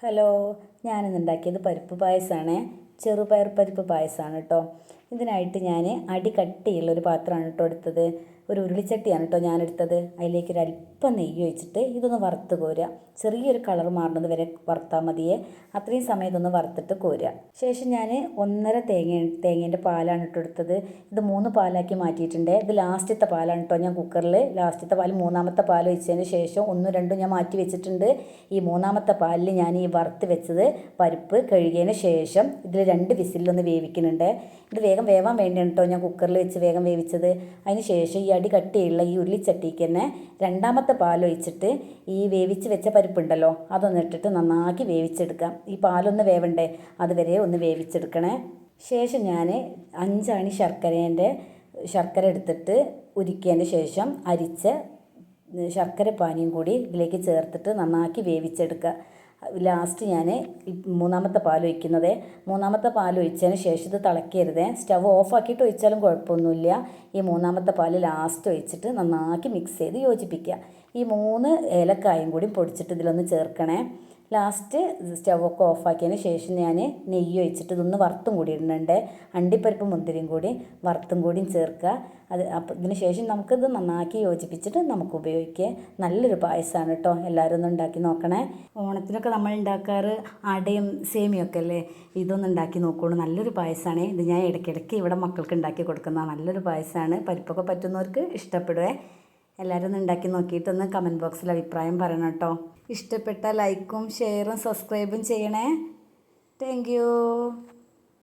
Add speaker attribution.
Speaker 1: Hello, ഞാനിന്ന് ഉണ്ടാക്കിയത് പരിപ്പ് പായസമാണ്. ചെറുപയർ പരിപ്പ് പായസമാണ് കേട്ടോ. ഇതിനായിട്ട് ഞാൻ അടി കട്ടിയുള്ളൊരു പാത്രമാണ് കേട്ടോ എടുത്തത്. ഒരു ഉരുളിച്ചട്ടിയാണ് കേട്ടോ ഞാനെടുത്തത്. അതിലേക്ക് ഒരല്പം നെയ്യ് ഒഴിച്ചിട്ട് ഇതൊന്ന് വറുത്ത് കോരുക. ചെറിയൊരു കളർ മാറുന്നത് വരെ വറുത്താൽ മതിയേ. അത്രയും സമയം ഇതൊന്ന് വറുത്തിട്ട് കോരുക. ശേഷം ഞാൻ 1.5 തേങ്ങേൻ്റെ പാലാണ് കേട്ടോ എടുത്തത്. ഇത് 3 പാലാക്കി മാറ്റിയിട്ടുണ്ട്. ഇത് ലാസ്റ്റത്തെ പാലാണ് കേട്ടോ. ഞാൻ കുക്കറിൽ ലാസ്റ്റത്തെ പാൽ 3ാമത്തെ പാൽ ഒഴിച്ചതിന് ശേഷം 1ഉം 2ഉം ഞാൻ മാറ്റി വെച്ചിട്ടുണ്ട്. ഈ 3ാമത്തെ പാലിൽ ഞാൻ ഈ വറുത്ത് വെച്ചത് പരിപ്പ് കഴുകിയതിന് ശേഷം ഇതിൽ 2 വിസിലൊന്ന് വേവിക്കുന്നുണ്ട്. ഇത് വേഗം വേവാൻ വേണ്ടിയാണ് കേട്ടോ ഞാൻ കുക്കറിൽ വെച്ച് വേഗം വേവിച്ചത്. അതിന് ശേഷം ഈ അടി കട്ടിയുള്ള ഈ ഉരുളിച്ചട്ടിക്ക് തന്നെ 2ാമത്തെ പാൽ ഒഴിച്ചിട്ട് ഈ വേവിച്ച് വെച്ച പരിപ്പുണ്ടല്ലോ അതൊന്ന് ഇട്ടിട്ട് നന്നാക്കി വേവിച്ചെടുക്കാം. ഈ പാലൊന്ന് വേവണ്ടേ, അതുവരെ ഒന്ന് വേവിച്ചെടുക്കണേ. ശേഷം ഞാൻ 5 അണി ശർക്കര എടുത്തിട്ട് ഉരുക്കിയതിന് ശേഷം അരിച്ച ശർക്കര പാനിയും കൂടി ഇതിലേക്ക് ചേർത്തിട്ട് നന്നാക്കി വേവിച്ചെടുക്കുക. ലാസ്റ്റ് ഞാൻ 3ാമത്തെ പാൽ ഒഴിക്കുന്നത്. 3ാമത്തെ പാൽ ഒഴിച്ചതിന് ശേഷം ഇത് തിളക്കരുത്. സ്റ്റവ് ഓഫാക്കിയിട്ട് ഒഴിച്ചാലും കുഴപ്പമൊന്നുമില്ല. ഈ 3ാമത്തെ പാൽ ലാസ്റ്റ് ഒഴിച്ചിട്ട് നന്നാക്കി മിക്സ് ചെയ്ത് യോജിപ്പിക്കുക. ഈ 3 ഏലക്കായും കൂടി പൊടിച്ചിട്ട് ഇതിലൊന്ന് ചേർക്കണേ. ലാസ്റ്റ് സ്റ്റവൊക്കെ ഓഫാക്കിയതിന് ശേഷം ഞാൻ നെയ്യ് ഒഴിച്ചിട്ട് ഇതൊന്ന് വറുത്തും കൂടി ഇടുന്നുണ്ട്. അണ്ടിപ്പരിപ്പ് മുന്തിരിയും കൂടി വറുത്തും കൂടിയും ചേർക്കുക. അപ്പോൾ ഇതിന് ശേഷം നമുക്കിത് നന്നാക്കി യോജിപ്പിച്ചിട്ട് നമുക്ക് ഉപയോഗിക്കുക. നല്ലൊരു പായസമാണ് കേട്ടോ. എല്ലാവരും ഒന്ന് ഉണ്ടാക്കി നോക്കണേ. ഓണത്തിനൊക്കെ നമ്മൾ ഉണ്ടാക്കാറ് അടയും സേമിയൊക്കെ അല്ലേ. ഇതൊന്നും ഉണ്ടാക്കി നോക്കുകയുള്ളൂ. നല്ലൊരു പായസമാണ് ഇത്. ഞാൻ ഇടയ്ക്കിടയ്ക്ക് ഇവിടെ മക്കൾക്ക് ഉണ്ടാക്കി കൊടുക്കുന്ന നല്ലൊരു പായസമാണ്. പരിപ്പൊക്കെ പറ്റുന്നവർക്ക് ഇഷ്ടപ്പെടുവേ. എല്ലാവരും ഒന്ന് ഉണ്ടാക്കി നോക്കിയിട്ടൊന്ന് കമൻറ്റ് ബോക്സിൽ അഭിപ്രായം പറയണം കേട്ടോ. ഇഷ്ടപ്പെട്ട ലൈക്കും ഷെയറും സബ്സ്ക്രൈബും ചെയ്യണേ. Thank you.